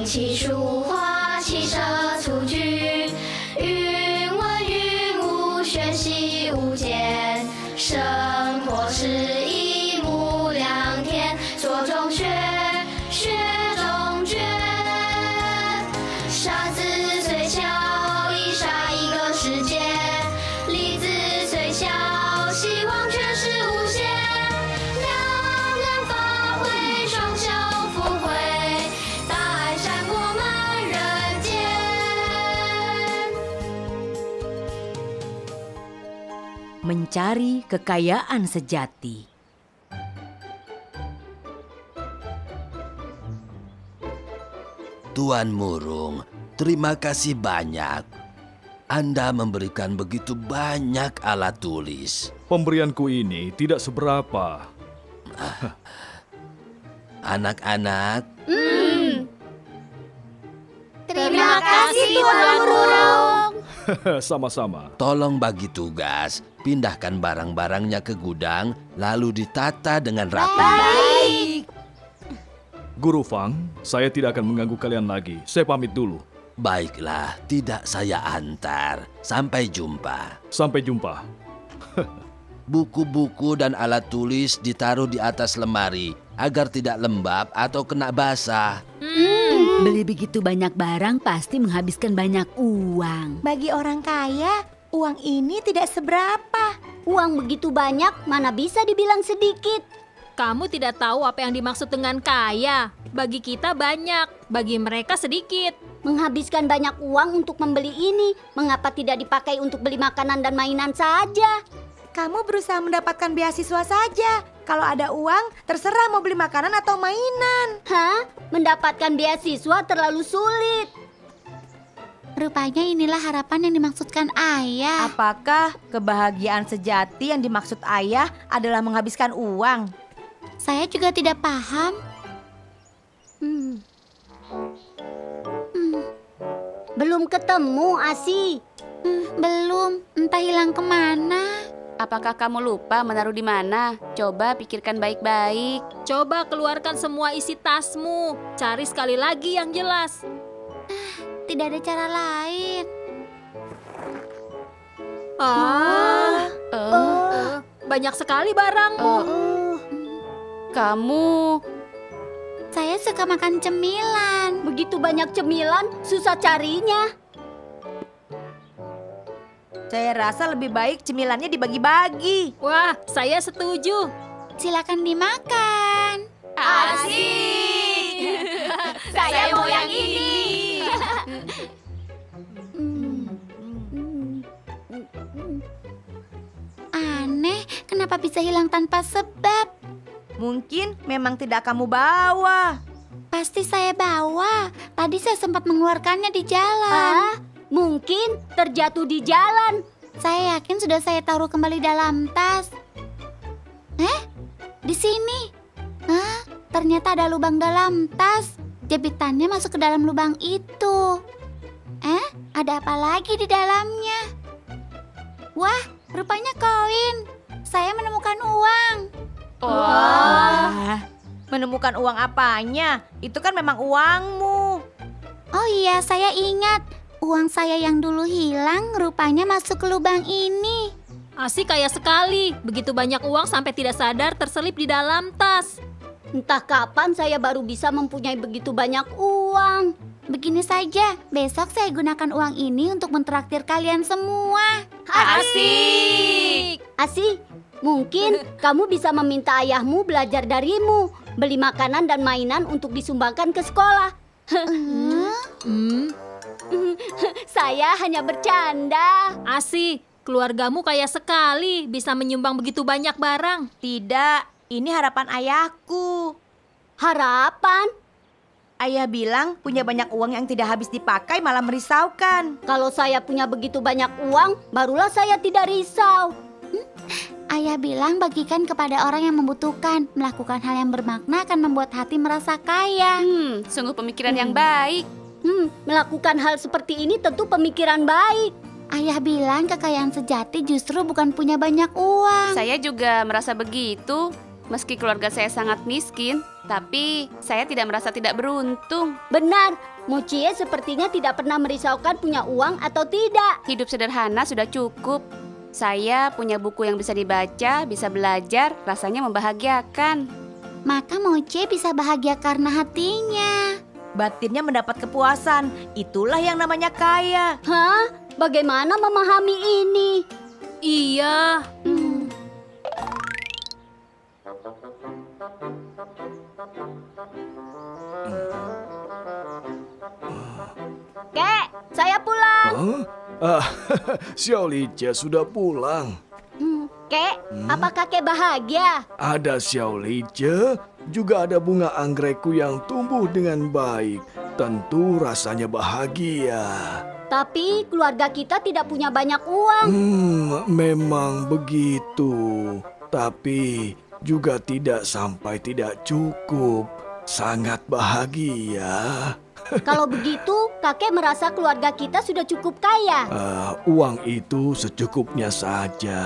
起书画，骑射出句，云文云武，学习无间。生活是一目两天，做中学，学中诀。沙子虽小，已杀一个世界；粒子虽小，希望却是无限。两人发挥，双手抚慰，大爱闪过满人间。Mencari kekayaan sejati. Tuan Murung, terima kasih banyak. Anda memberikan begitu banyak alat tulis. Pemberianku ini tidak seberapa. Anak-anak, Terima kasih Tuan Murung. Sama-sama. tolong bagi tugas. Pindahkan barang-barangnya ke gudang, lalu ditata dengan rapi. Baik. Guru Fang, saya tidak akan mengganggu kalian lagi. Saya pamit dulu. Baiklah, tidak saya antar. Sampai jumpa. Sampai jumpa. Buku-buku dan alat tulis ditaruh di atas lemari agar tidak lembab atau kena basah. Beli begitu banyak barang pasti menghabiskan banyak uang. Bagi orang kaya, uang ini tidak seberapa. Uang begitu banyak, mana bisa dibilang sedikit? Kamu tidak tahu apa yang dimaksud dengan kaya. Bagi kita banyak, bagi mereka sedikit. Menghabiskan banyak uang untuk membeli ini, mengapa tidak dipakai untuk beli makanan dan mainan saja? Kamu berusaha mendapatkan beasiswa saja. Kalau ada uang, terserah mau beli makanan atau mainan. Hah? Mendapatkan beasiswa terlalu sulit. Rupanya inilah harapan yang dimaksudkan ayah. Apakah kebahagiaan sejati yang dimaksud ayah adalah menghabiskan uang? Saya juga tidak paham. Belum ketemu, Asi. Belum, entah hilang kemana. Apakah kamu lupa menaruh di mana? Coba pikirkan baik-baik. Coba keluarkan semua isi tasmu. Cari sekali lagi yang jelas. Tidak ada cara lain. Banyak sekali barangmu. Kamu... Saya suka makan cemilan. Begitu banyak cemilan, susah carinya. Saya rasa lebih baik cemilannya dibagi-bagi. Wah, saya setuju. Silakan dimakan. Asik. Saya mau yang ini. Aneh, kenapa bisa hilang tanpa sebab? Mungkin memang tidak kamu bawa. Pasti saya bawa. Tadi saya sempat mengeluarkannya di jalan. Mungkin terjatuh di jalan. Saya yakin sudah saya taruh kembali dalam tas. Di sini. Ternyata ada lubang dalam tas. Jepitannya masuk ke dalam lubang itu. Ada apa lagi di dalamnya? Wah, rupanya koin. Saya menemukan uang. Wah, menemukan uang apanya? Itu kan memang uangmu. Oh iya, saya ingat. Uang saya yang dulu hilang rupanya masuk ke lubang ini. Asi kaya sekali. Begitu banyak uang sampai tidak sadar terselip di dalam tas. Entah kapan saya baru bisa mempunyai begitu banyak uang. Begini saja, besok saya gunakan uang ini untuk mentraktir kalian semua. Asik. Asi, mungkin kamu bisa meminta ayahmu belajar darimu. Beli makanan dan mainan untuk disumbangkan ke sekolah. Saya hanya bercanda. Asi, keluargamu kaya sekali. Bisa menyumbang begitu banyak barang. Tidak, ini harapan ayahku. Harapan? Ayah bilang punya banyak uang yang tidak habis dipakai malah merisaukan. Kalau saya punya begitu banyak uang, barulah saya tidak risau. Ayah bilang bagikan kepada orang yang membutuhkan. Melakukan hal yang bermakna akan membuat hati merasa kaya. Sungguh pemikiran yang baik. Melakukan hal seperti ini tentu pemikiran baik. Ayah bilang kekayaan sejati justru bukan punya banyak uang. Saya juga merasa begitu. Meski keluarga saya sangat miskin, tapi saya tidak merasa tidak beruntung. Benar, Mochie sepertinya tidak pernah merisaukan punya uang atau tidak. Hidup sederhana sudah cukup. Saya punya buku yang bisa dibaca, bisa belajar, rasanya membahagiakan. Maka Mochie bisa bahagia karena hatinya. Batinnya mendapat kepuasan. Itulah yang namanya kaya. Hah? Bagaimana memahami ini? Iya. Kek, saya pulang. Xiao Lijie sudah pulang. Kek, apa kakek bahagia? Ada Xiao Lijie, juga ada bunga anggrekku yang tumbuh dengan baik. Tentu rasanya bahagia. Tapi keluarga kita tidak punya banyak uang. Memang begitu. Tapi juga tidak sampai tidak cukup. Sangat bahagia. Kalau begitu, kakek merasa keluarga kita sudah cukup kaya. Uang itu secukupnya saja.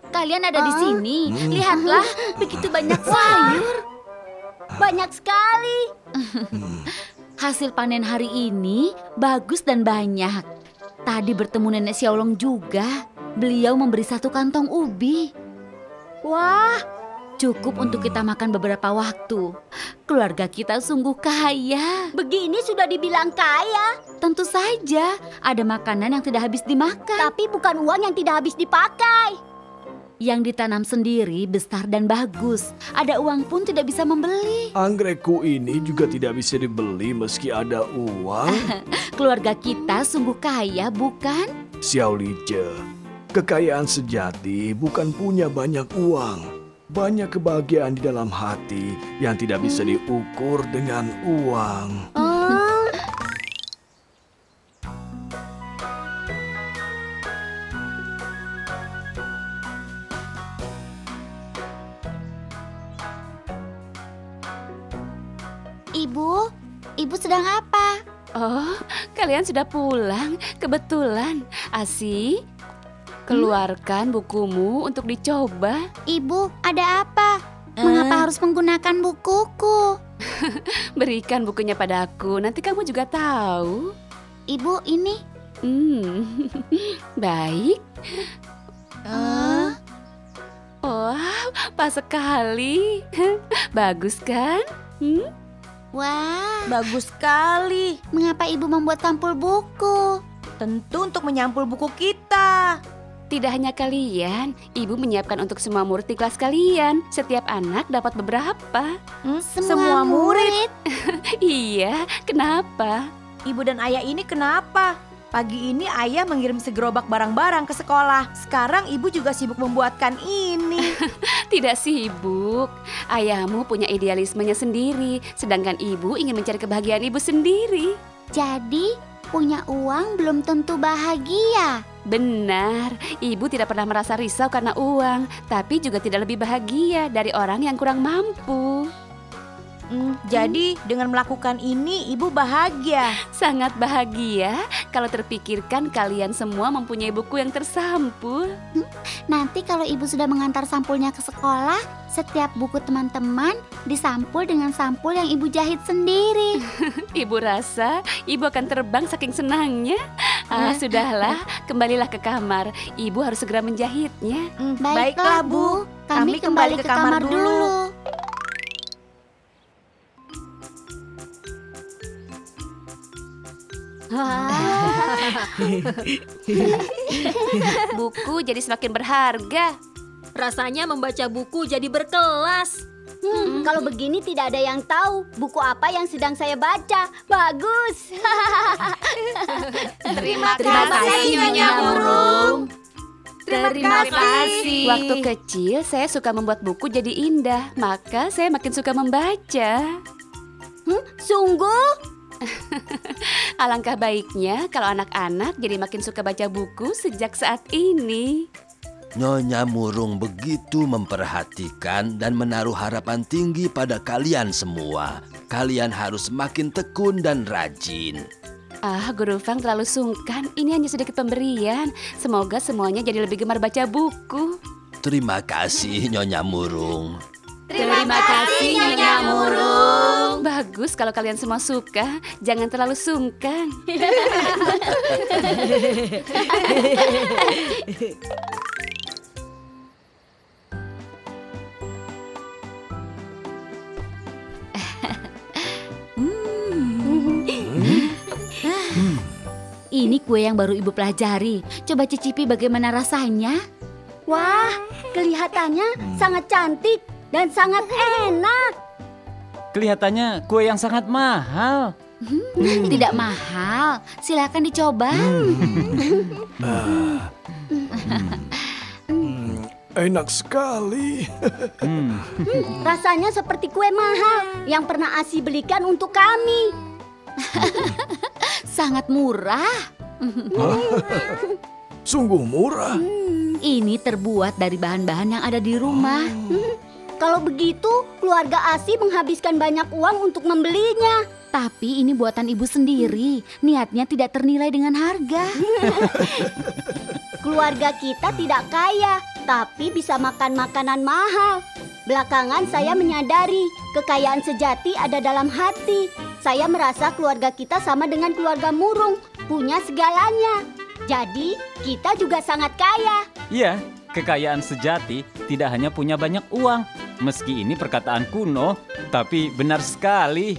Kalian ada di sini. Lihatlah, begitu banyak sayur. Banyak sekali. Hasil panen hari ini bagus dan banyak. Tadi bertemu Nenek Xiaolong juga. Beliau memberi 1 kantong ubi. Wah, cukup untuk kita makan beberapa waktu. Keluarga kita sungguh kaya. Begini sudah dibilang kaya. Tentu saja ada makanan yang tidak habis dimakan. Tapi bukan uang yang tidak habis dipakai. Yang ditanam sendiri besar dan bagus. Ada uang pun tidak bisa membeli. Anggrekku ini juga tidak bisa dibeli meski ada uang. Keluarga kita sungguh kaya, bukan? Xiao Lijie, kekayaan sejati bukan punya banyak uang. Banyak kebahagiaan di dalam hati yang tidak bisa diukur dengan uang. Ibu sedang apa? Oh, kalian sudah pulang. Kebetulan. Asi, keluarkan bukumu untuk dicoba. Ibu, ada apa? Mengapa harus menggunakan bukuku? Berikan bukunya padaku, nanti kamu juga tahu. Ibu, ini. Baik. Wah, pas sekali. Bagus kan? Wah, Bagus sekali. mengapa ibu membuat sampul buku? Tentu untuk menyampul buku kita. Tidak hanya kalian, ibu menyiapkan untuk semua murid di kelas kalian. Setiap anak dapat beberapa. Semua murid. Iya, kenapa? Ibu dan ayah ini kenapa? Pagi ini ayah mengirim segerobak barang-barang ke sekolah. Sekarang ibu juga sibuk membuatkan ini. Tidak sibuk. Ayahmu punya idealismenya sendiri, sedangkan ibu ingin mencari kebahagiaan ibu sendiri. Jadi, punya uang belum tentu bahagia. Benar, ibu tidak pernah merasa risau karena uang, tapi juga tidak lebih bahagia dari orang yang kurang mampu. Jadi dengan melakukan ini ibu bahagia. Sangat bahagia kalau terpikirkan kalian semua mempunyai buku yang tersampul. Nanti kalau ibu sudah mengantar sampulnya ke sekolah, setiap buku teman-teman disampul dengan sampul yang ibu jahit sendiri. Ibu rasa ibu akan terbang saking senangnya. Sudahlah, kembalilah ke kamar. Ibu harus segera menjahitnya. Baiklah Bu, kami kembali ke kamar dulu. Buku jadi semakin berharga. Rasanya membaca buku jadi berkelas. Kalau begini tidak ada yang tahu buku apa yang sedang saya baca. Bagus. Terima kasih, Nyonya Burung. Terima kasih. Waktu kecil saya suka membuat buku jadi indah, maka saya makin suka membaca. Sungguh? Alangkah baiknya kalau anak-anak jadi makin suka baca buku sejak saat ini. Nyonya Murung begitu memperhatikan dan menaruh harapan tinggi pada kalian semua. Kalian harus makin tekun dan rajin. Guru Fang terlalu sungkan. Ini hanya sedikit pemberian. Semoga semuanya jadi lebih gemar baca buku. Terima kasih, Nyonya Murung. Terima kasih Nyonya Murung. Bagus kalau kalian semua suka. Jangan terlalu sungkan. Ini kue yang baru ibu pelajari. Coba cicipi bagaimana rasanya. Wah, kelihatannya sangat cantik dan sangat enak. Kelihatannya kue yang sangat mahal. Tidak mahal. Silakan dicoba. Enak sekali. Rasanya seperti kue mahal yang pernah Asi belikan untuk kami. Sangat murah. Sungguh murah. Ini terbuat dari bahan-bahan yang ada di rumah. Kalau begitu, keluarga Asi menghabiskan banyak uang untuk membelinya. Tapi ini buatan ibu sendiri. Niatnya tidak ternilai dengan harga. Keluarga kita tidak kaya, tapi bisa makan makanan mahal. Belakangan saya menyadari kekayaan sejati ada dalam hati. Saya merasa keluarga kita sama dengan keluarga Murung, punya segalanya. Jadi kita juga sangat kaya. Iya, kekayaan sejati tidak hanya punya banyak uang. Meski ini perkataan kuno, tapi benar sekali.